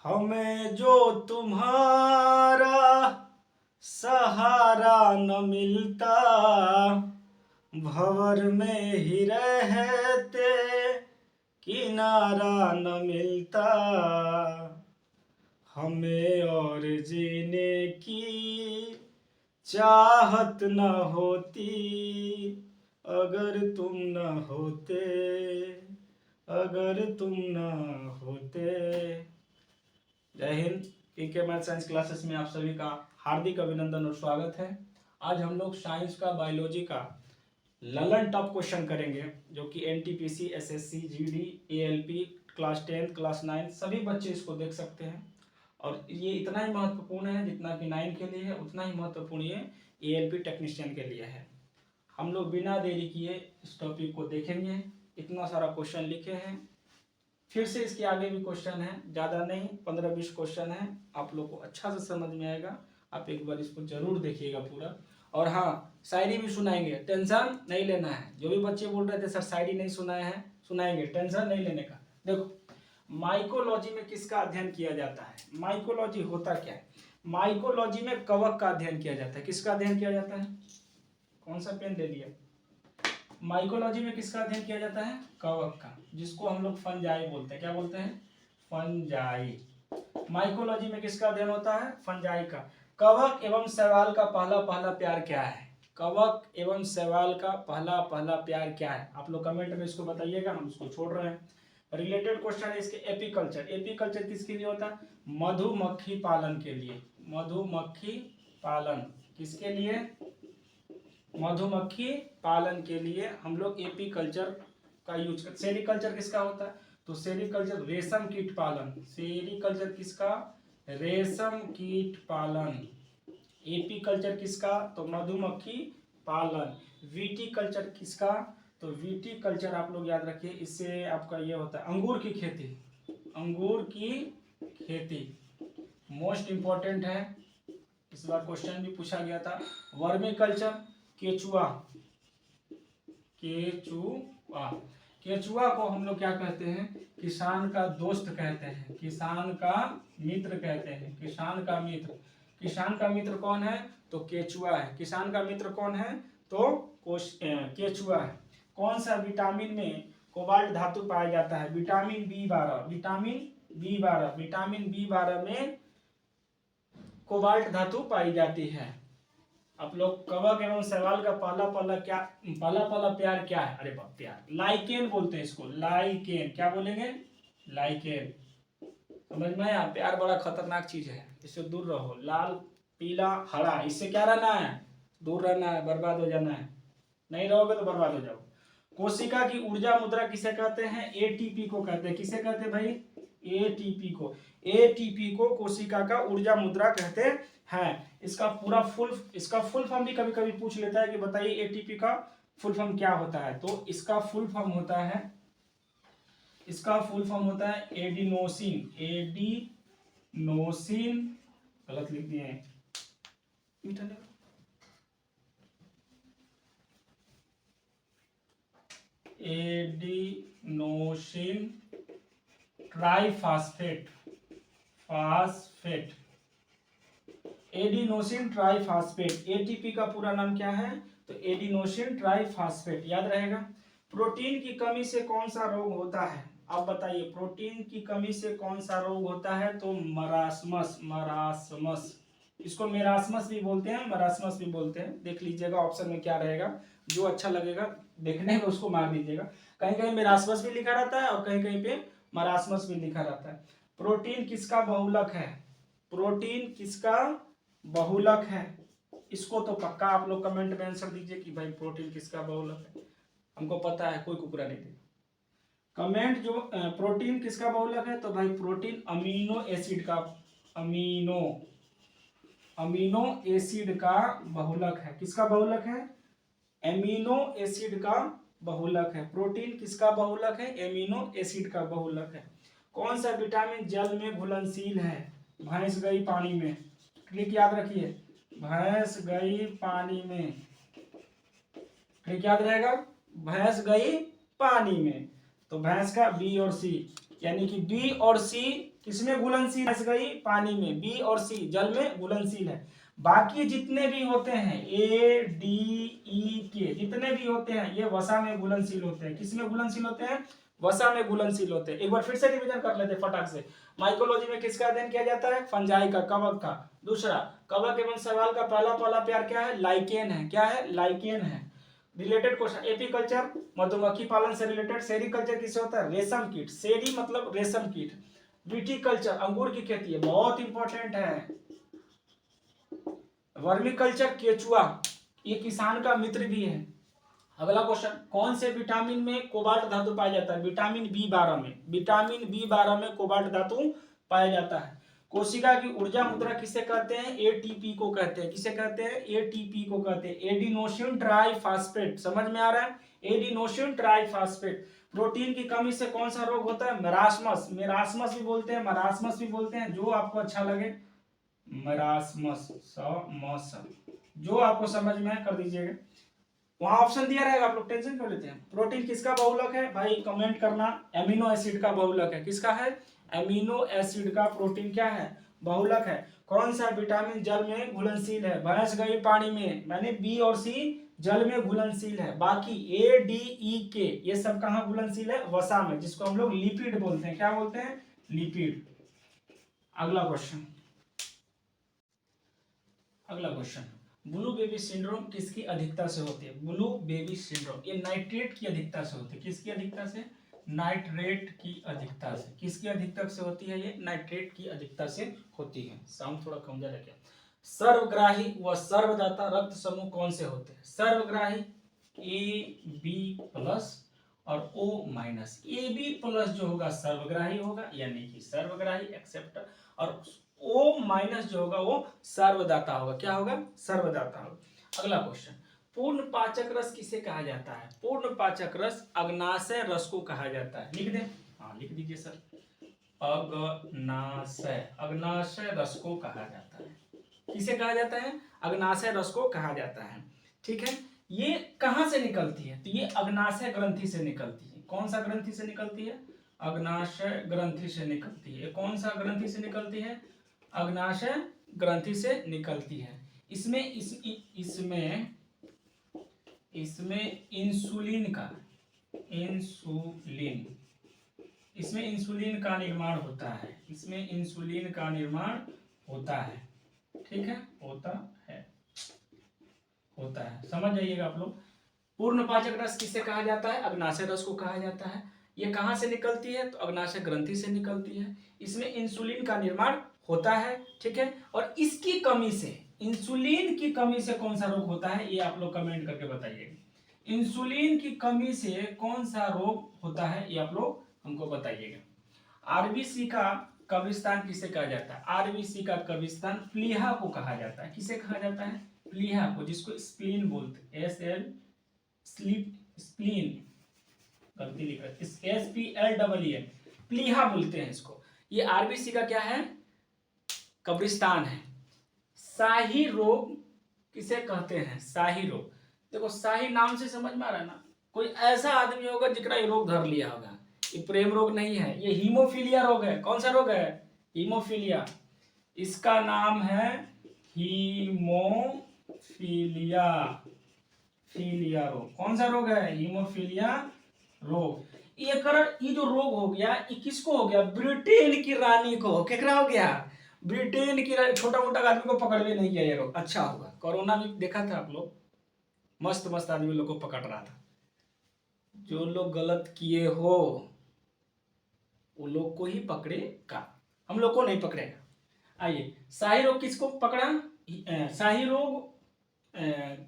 हमें जो तुम्हारा सहारा न मिलता, भंवर में ही रहते किनारा न मिलता, हमें और जीने की चाहत न होती, अगर तुम न होते, अगर तुम न होते। जय हिंद। पीके मैथ साइंस क्लासेस में आप सभी का हार्दिक अभिनंदन और स्वागत है। आज हम लोग साइंस का बायोलॉजी का ललन टॉप क्वेश्चन करेंगे, जो कि NTPC, SSC, GD, ALP, class 10, class 9 सभी बच्चे इसको देख सकते हैं। और ये इतना ही महत्वपूर्ण है जितना कि 9 के लिए है, उतना ही महत्वपूर्ण ये एएलपी टेक्नीशियन के लिए है। हम लोग बिना देरी किए इस टॉपिक को देखेंगे। इतना सारा क्वेश्चन लिखे हैं, फिर से इसके आगे भी क्वेश्चन है, ज़्यादा नहीं, 15-20 क्वेश्चन है। आप लोग को अच्छा से समझ में आएगा, आप एक बार इसको जरूर देखिएगा पूरा। और हाँ, शायरी भी सुनाएंगे, टेंशन नहीं लेना है। जो भी बच्चे बोल रहे थे सर शायरी नहीं सुनाए हैं, सुनाएंगे, टेंशन नहीं लेने का। देखो, माइकोलॉजी में किसका अध्ययन किया जाता है? माइकोलॉजी होता क्या है? माइकोलॉजी में कवक का अध्ययन किया जाता है। किसका अध्ययन किया जाता है? कौन सा पेन ले लिया? माइकोलॉजी में किसका अध्ययन किया जाता है? कवक का, जिसको हम लोग फंजाई बोलते हैं। क्या बोलते हैं? फंजाई। माइकोलॉजी में किसका अध्ययन होता है? फंजाई का। कवक एवं शैवाल का पहला पहला प्यार क्या है? कवक एवं शैवाल का पहला पहला प्यार क्या है? आप लोग कमेंट में इसको बताइएगा, हम इसको छोड़ रहे हैं। रिलेटेड क्वेश्चन है इसके एपीकल्चर। एपीकल्चर किसके लिए होता है? मधुमक्खी पालन के लिए। मधुमक्खी पालन किसके लिए? मधुमक्खी पालन के लिए हम लोग एपीकल्चर का यूज करते। सेरीकल्चर किसका होता है? तो सेरीकल्चर रेशम कीट पालन। सेरीकल्चर किसका? रेशम कीट पालन। एपीकल्चर किसका? तो मधुमक्खी पालन। विटीकल्चर किसका? तो विटीकल्चर आप लोग याद रखिए, इससे आपका ये होता है अंगूर की खेती। अंगूर की खेती मोस्ट इंपॉर्टेंट है, इस बार क्वेश्चन भी पूछा गया था। वर्मीकल्चर, केचुआ। केचुआ, केचुआ को हम लोग क्या कहते हैं? किसान का दोस्त कहते हैं, किसान का मित्र कहते हैं, किसान का मित्र। किसान का मित्र कौन है? तो केचुआ है। किसान का मित्र कौन है? तो केचुआ है। कौन सा विटामिन में कोबाल्ट धातु पाया जाता है? Vitamin B12। Vitamin B12, vitamin B12 में कोबाल्ट धातु पाई जाती है। आप लोग कवक एवं शैवाल का पहला पहला प्यार क्या है? अरे बाप, प्यार लाइकेन बोलते हैं इसको। लाइकेन, क्या बोलेंगे? लाइकेन। समझ में आया? प्यार बड़ा खतरनाक चीज है, इससे दूर रहो। लाल, पीला, हरा, इससे क्या रहना है? दूर रहना है, बर्बाद हो जाना है। नहीं रहोगे तो बर्बाद हो जाओ। कोशिका की ऊर्जा मुद्रा किसे कहते हैं? एटीपी को कहते हैं। किसे कहते हैं भाई? एटीपी को। एटीपी को कोशिका का ऊर्जा मुद्रा कहते हैं। इसका फुल फॉर्म भी कभी कभी पूछ लेता है कि बताइए एटीपी का फुल फॉर्म क्या होता है। तो इसका फुल फॉर्म होता है, इसका फुल फॉर्म होता है एडिनोसिन। एडिनोसिन, गलत लिख दिए हैं, adenosine triphosphate. Phosphate, adenosine triphosphate. ATP का पूरा नाम क्या है? तो एडिनोसिन ट्राइफॉस्फेट, याद रहेगा। प्रोटीन की कमी से कौन सा रोग होता है? आप बताइए, प्रोटीन की कमी से कौन सा रोग होता है? तो मरासमस। मरासमस, इसको मेरासमस भी बोलते हैं, मरासमस भी बोलते हैं। देख लीजिएगा ऑप्शन में क्या रहेगा, जो अच्छा लगेगा देखने में उसको मार दीजिएगा। कहीं कहीं मेरासमस भी लिखा रहता है और कहीं कहीं पे मरासमस भी लिखा रहता है। प्रोटीन किसका बहुलक है? प्रोटीन किसका बहुलक है? इसको तो पक्का आप लोग कमेंट में आंसर दीजिए कि भाई प्रोटीन किसका बहुलक है। हमको पता है, कोई कुकुरा नहीं देगा। कमेंट जो प्रोटीन किसका बहुलक है? तो भाई प्रोटीन अमीनो एसिड का, अमीनो एसिड का बहुलक है। किसका बहुलक है? एमिनो एसिड का बहुलक है। प्रोटीन किसका बहुलक है? एमिनो एसिड का बहुलक है। कौन सा विटामिन जल में घुलनशील है? भैंस गई पानी में। ट्रिक याद रखिए, भैंस गई पानी में। ट्रिक याद रहेगा, भैंस गई पानी में। तो भैंस का बी और सी, यानी कि बी और सी किसमें घुलनशील है, गई पानी में, बी और सी जल में घुलनशील है। बाकी जितने भी होते हैं ए डी ई के जितने भी होते हैं ये वसा में घुलनशील होते हैं। किसमें घुलनशील होते हैं, वसा में घुलनशील होते हैं। एक बार फिर से रिवीजन कर लेते हैं फटाक से। माइकोलॉजी में किसका अध्ययन किया जाता है, फंजाई का, कवक का। दूसरा, कवक एवं शैवाल का पहला प्यार क्या है, लाइकेन है। क्या है, लाइकेन है। रिलेटेड क्वेश्चन, एपीकल्चर मधुमक्खी पालन से रिलेटेड, सेरीकल्चर किससे होता है, रेशम कीट, सेरी मतलब रेशम कीट। विटीकल्चर अंगूर की खेती है, बहुत इंपॉर्टेंट है। वर्मिकल्चर केचुआ, ये किसान का मित्र भी है। अगला क्वेश्चन, कौन से विटामिन में कोबाल्ट धातु पाया जाता है, विटामिन बी 12 में, विटामिन बी 12 में कोबाल्ट धातु पाया जाता है। कोशिका की ऊर्जा मुद्रा किसे कहते हैं, एटीपी को कहते हैं। किसे कहते हैं, एटीपी को कहते हैं, एडिनोसिन ट्राइफॉस्फेट। समझ में आ रहा है, एडिनोसिन ट्राइफॉस्फेट। प्रोटीन की कमी से कौन सा रोग होता है, मेरास्मस, मेरास्मस भी बोलते हैं, मरास्मस भी बोलते हैं, जो आपको अच्छा लगे। मरास्मस, जो आपको समझ में है कर दीजिएगा। वहां ऑप्शन दिया रहेगा, आप लोग टेंशन क्यों लेते हैं। प्रोटीन किसका बहुलक है भाई, कमेंट करना। एमिनो एसिड का बहुलक है। किसका है, एमिनो एसिड का प्रोटीन क्या है, बहुलक है। कौन सा विटामिन जल में घुलनशील है, भैंस गई पानी में, मैंने बी और सी जल में घुलनशील है। बाकी ए डी ई के ये सब कहां घुलनशील है, वसा में, जिसको हम लोग लिपिड बोलते हैं। क्या बोलते हैं, लिपिड। अगला क्वेश्चन, अगला क्वेश्चन, ब्लू बेबी सिंड्रोम किसकी अधिकता से होती है, ब्लू बेबी सिंड्रोम ये नाइट्रेट की अधिकता से होती है। किसकी अधिकता से, नाइट्रेट की अधिकता से। किसकी अधिकता से होती है, ये नाइट्रेट की अधिकता से होती है। साउंड थोड़ा कम ज्यादा क्या। सर्वग्राही व सर्वदाता रक्त समूह कौन से होते हैं, सर्वग्राही ए बी प्लस और O minus. A B plus जो होगा सर्वग्राही होगा, यानी कि सर्वग्राही एक्सेप्टर, और ओ माइनस जो होगा वो सर्वदाता होगा। क्या होगा, सर्वदाता होगा। अगला क्वेश्चन, पूर्ण पाचक रस किसे कहा जाता है, पूर्ण पाचक रस अग्नाशय रस को कहा जाता है। लिख दें, हाँ लिख दीजिए सर, अग्नाशय, अग्नाशय रस को कहा जाता है। किसे कहा जाता है, अग्नाशय रस को कहा जाता है। ठीक है, ये कहां से निकलती है, तो ये अग्नाशय ग्रंथि से निकलती है। कौन सा ग्रंथि से निकलती है, अग्नाशय ग्रंथि से निकलती है। कौन सा ग्रंथि से निकलती है, अग्नाशय ग्रंथि से निकलती है। इसमें इंसुलिन का निर्माण होता है। इसमें इंसुलिन का निर्माण होता है। ठीक है, होता है, समझ जाइएगा आप लोग। पूर्ण पाचक रस किसे कहा जाता है, अग्नाशय रस को कहा जाता है। ये कहां से निकलती है, तो अग्नाशय ग्रंथि से निकलती है। इसमें इंसुलिन का निर्माण होता है। ठीक है, और इसकी कमी से, इंसुलिन की कमी से कौन सा रोग होता है, ये आप लोग कमेंट करके बताइएगा। इंसुलिन की कमी से कौन सा रोग होता है, ये आप लोग हमको बताइएगा। आरबीसी का कब्रिस्तान किसे कहा जाता है, आरबीसी का कब्रिस्तान प्लीहा को कहा जाता है। किसे कहा जाता है, प्लीहा को, जिसको स्प्लीन बोलते हैं, स्प्लीन, गलती लिख रहे, SPLEEN, प्लीहा बोलते हैं इसको। ये आरबीसी का क्या है, कब्रिस्तान है। शाही रोग किसे कहते हैं, शाही रोग। देखो शाही नाम से समझ में आ रहा है ना, कोई ऐसा आदमी होगा जिसका ये रोग धर लिया होगा। ये प्रेम रोग नहीं है, ये हीमोफीलिया रोग है। कौन सा रोग है, हीमोफीलिया। इसका नाम है हीमोफीलिया रोग। कौन सा रोग है, हीमोफीलिया रोग। ये जो रोग हो गया, ये किसको हो गया, ब्रिटेन की रानी को। क्या हो गया, ब्रिटेन की रानी। छोटा मोटा आदमी को पकड़ भी नहीं किया ये रोग। अच्छा होगा, कोरोना में देखा था आप लोग, मस्त मस्त आदमी लोग को पकड़ रहा था। जो लोग गलत किए हो वो लोग को ही पकड़ेगा, हम लोग को नहीं पकड़ेगा। आइए, शाही रोग किसको पकड़ा, शाही रोग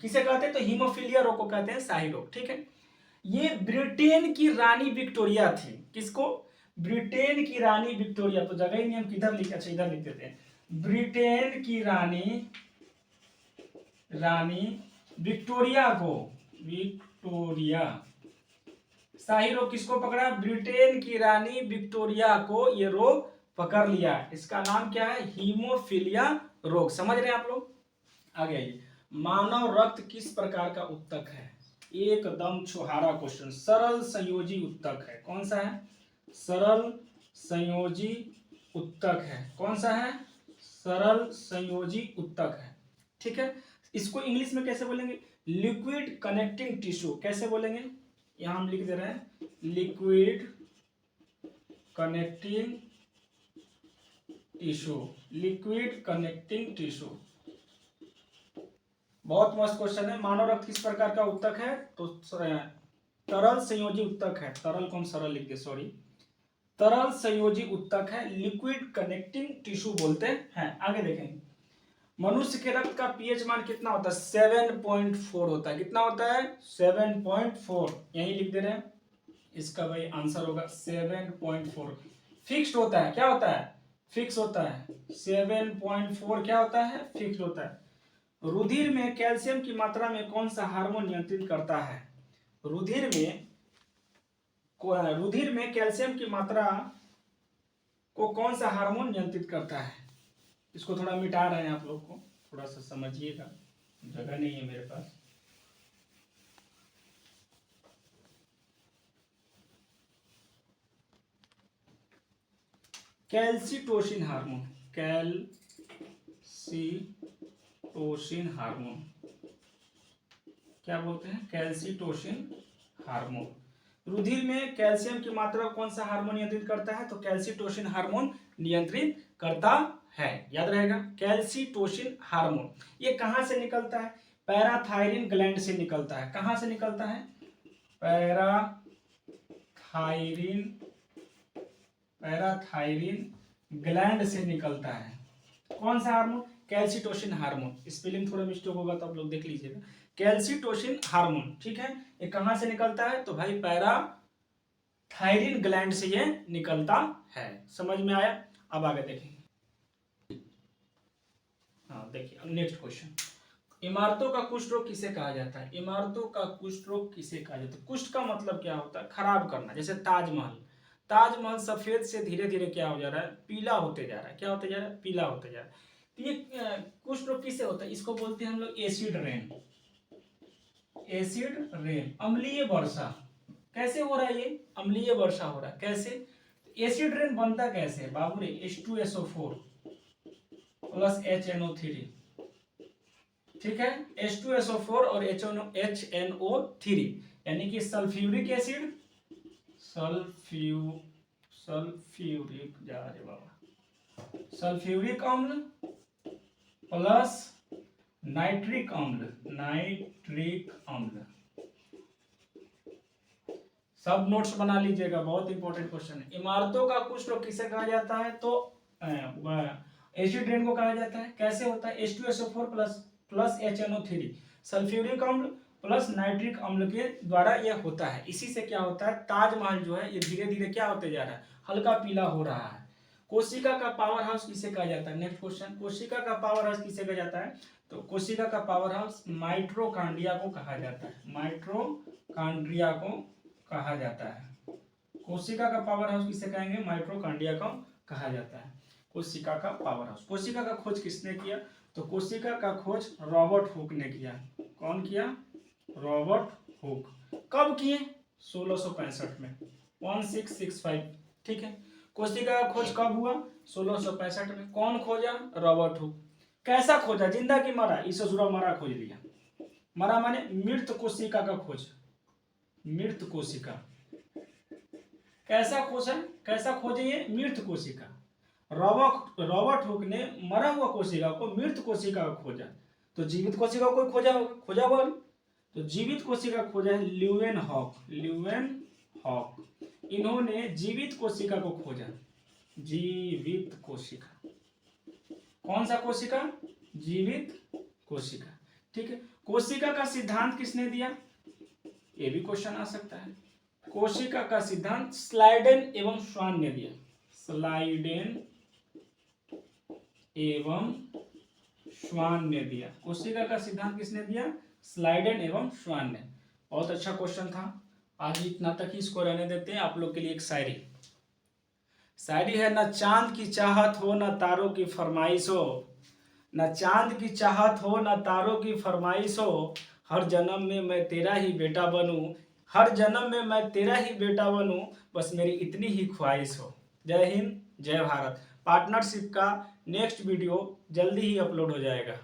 किसे कहते हैं, तो हीमोफीलिया रोग को कहते हैं शाही रोग। ठीक है, ये ब्रिटेन की रानी विक्टोरिया थी। किसको, ब्रिटेन की रानी विक्टोरिया। तो जगह ही नहीं, हम किधर लिख, अच्छा इधर लिख देते हैं, ब्रिटेन की रानी विक्टोरिया को, विक्टोरिया। शाही रोग किसको पकड़ा, ब्रिटेन की रानी विक्टोरिया को ये रोग पकड़ लिया। इसका नाम क्या है, हीमोफीलिया रोग। समझ रहे हैं आप लोग। आगे आइए, मानव रक्त किस प्रकार का उत्तक है, एकदम छुहारा क्वेश्चन, सरल संयोजी उत्तक है। कौन सा है, सरल संयोजी उत्तक है। कौन सा है? सरल संयोजी उत्तक है। ठीक है, इसको इंग्लिश में कैसे बोलेंगे? Liquid connecting tissue. कैसे बोलेंगे? यहां हम लिख दे रहे हैं, liquid connecting tissue, liquid connecting tissue. बहुत मस्त क्वेश्चन है। मानव रक्त किस प्रकार का उत्तक है? तो तरल संयोजी उत्तक है। तरल को हम सरल लिख दे, सॉरी, तरल संयोजी उत्तक है, लिक्विड कनेक्टिंग टिश्यू बोलते हैं। आगे देखेंगे, मनुष्य के रक्त का पीएच मान कितना होता है? 7.4 होता है। कितना होता है? 7.4। यही लिख दे रहे हैं, इसका भाई आंसर होगा 7.4। फिक्स्ड होता है। क्या होता है? फिक्स होता है। 7.4 क्या होता है? फिक्स होता है। रुधिर में कैल्शियम की मात्रा में कौन सा हार्मोन नियंत्रित करता है? रुधिर में कैल्शियम की मात्रा को कौन सा हार्मोन नियंत्रित करता है? इसको थोड़ा मिटा रहे हैं आप लोग को, थोड़ा सा समझिएगा, जगह नहीं है मेरे पास। कैल्सिटोसिन हार्मोन, कैल्सिटोसिन हार्मोन क्या बोलते हैं? कैल्सिटोसिन हार्मोन। रुधिर में कैल्शियम की मात्रा कौन सा हार्मोन नियंत्रित करता है? तो कैल्सिटोसिन हार्मोन नियंत्रित करता है। याद रहेगा, कैल्सिटोसिन हार्मोन। ये कहां से निकलता है? पैराथायरिन ग्लैंड से निकलता है। कहां से निकलता है? पैराथायरिन ग्लैंड से निकलता है। कौन सा हार्मोन? कैल्सिटोसिन हार्मोन। स्पेलिंग थोड़ा मिस्टेक होगा तो आप लोग देख लीजिएगा। कैल्सिटोसिन हार्मोन, ठीक है। ये कहां से निकलता है? तो भाई पैराथायरिन ग्लैंड से ये निकलता है। समझ में आया? अब आगे देखेंगे। हाँ देखिए, अब नेक्स्ट क्वेश्चन, इमारतों का कुष्ठ रोग किसे कहा जाता है? इमारतों का कुष्ठ रोग किसे कहा जाता है? कुष्ठ का मतलब क्या होता है? खराब करना। जैसे ताजमहल सफेद से धीरे धीरे क्या हो जा रहा है? पीला होते जा रहा है। क्या होते जा रहा है? पीला होते जा रहा है। तो ये कुष्ठ रोग किससे होता है? इसको बोलते हैं हम लोग एसिड रेन। एसिड रेन, अम्लीय वर्षा। कैसे हो रहा है ये? अम्लीय वर्षा हो रहा है। कैसे? एसिड रेन बनता कैसे बाबू रे? H2SO4 प्लस HNO3, ठीक है। H2SO4 और HNO3 यानी कि सल्फ्यूरिक एसिड, सल्फ्यूरिक अम्ल प्लस नाइट्रिक अम्ल। सब नोट्स बना लीजिएगा, बहुत इंपॉर्टेंट क्वेश्चन है। इमारतों का कुष्ठ रोग किसे कहा जाता है? तो एसिड रेन को कहा जाता है। कैसे होता है? H2SO4 प्लस HNO3 सल्फ्यूरिक अम्ल प्लस नाइट्रिक अम्ल के द्वारा यह होता है। इसी से क्या होता है? ताजमहल जो है ये धीरे धीरे क्या होते जा रहा है? हल्का पीला हो रहा है। कोशिका का पावर हाउस किसे कहा जाता है? नेक्स्ट क्वेश्चन, कोशिका का पावर हाउस किसे कहा जाता है? तो कोशिका का पावर हाउस माइटोकॉन्ड्रिया को कहा जाता है। माइटोकॉन्ड्रिया को कहा जाता है। कोशिका का पावर हाउस किसे कहेंगे? माइटोकॉन्ड्रिया को कहा जाता है। कोशिका का पावर हाउस। कोशिका का खोज किसने किया? तो कोशिका का खोज रॉबर्ट हुक ने किया। कौन किया? Robert Hooke. कब किए? 1665 में, 1665, ठीक है। कोशिका का खोज कब हुआ? 1665 में। कौन खोजा? Robert Hooke. कैसा खोजा? जिंदा की मरा? इससे जुड़ा मरा खोज लिया। मरा माने मृत कोशिका का खोज, मृत कोशिका। कैसा खोजा? कैसा खोजे ये? मृत कोशिका। रॉबर्ट हुक ने मरा हुआ कोशिका को मृत कोशिका को खोजा। तो जीवित कोशिका को खोजा होगा। तो जीवित कोशिका खोजा है ल्यूवेनहॉक। इन्होंने जीवित कोशिका को खोजा। जीवित कोशिका, कौन सा कोशिका? जीवित कोशिका, ठीक है। कोशिका का सिद्धांत किसने दिया? ये भी क्वेश्चन आ सकता है। कोशिका का सिद्धांत स्लाइडेन एवं श्वान ने दिया। स्लाइडेन एवं श्वान ने दिया। कोशिका का सिद्धांत किसने दिया? स्लाइडेन एवं श्वान ने। बहुत अच्छा क्वेश्चन था। आज इतना तक ही इसको रहने देते हैं। आप लोग के लिए एक शायरी है, न चांद की चाहत हो न तारों की फरमाइश हो, न चांद की चाहत हो न तारों की फरमाइश हो, हर जन्म में मैं तेरा ही बेटा बनूं, हर जन्म में मैं तेरा ही बेटा बनूं, बस मेरी इतनी ही ख्वाहिश हो। जय हिंद, जय भारत। पार्टनरशिप का नेक्स्ट वीडियो जल्दी ही अपलोड हो जाएगा।